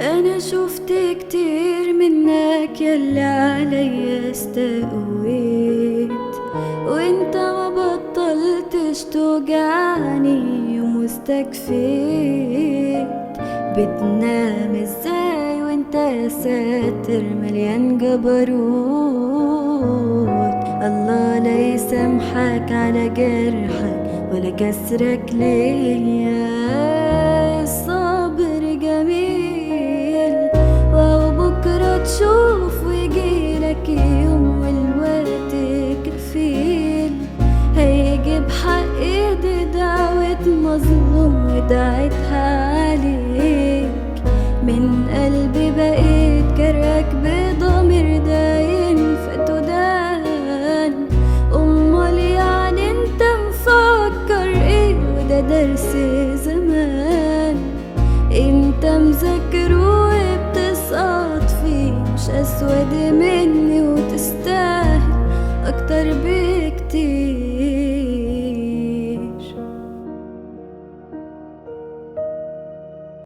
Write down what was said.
أنا شفت كتير منك يلي عليا استقويت، وانت ما بطلتش توجعني ومستكفيت. بتنام ازاي وانت يا ساتر مليان جبروت؟ الله لا يسامحك على جرحك ولا كسرك ليا. الصبر جميل وبكرة تشوف ويجيلك يوم والوقت كفيل هيجيب حق ايدي دعوة مظلوم ودعيتها عليك. من قلبي بقيت كرهك بضمير داين فتدان. امال يعني انت مفكر ايه؟ وده درس زمان انت مذاكر وبتسقط فيه، مش اسود مني وتستاهل اكتر بكتير.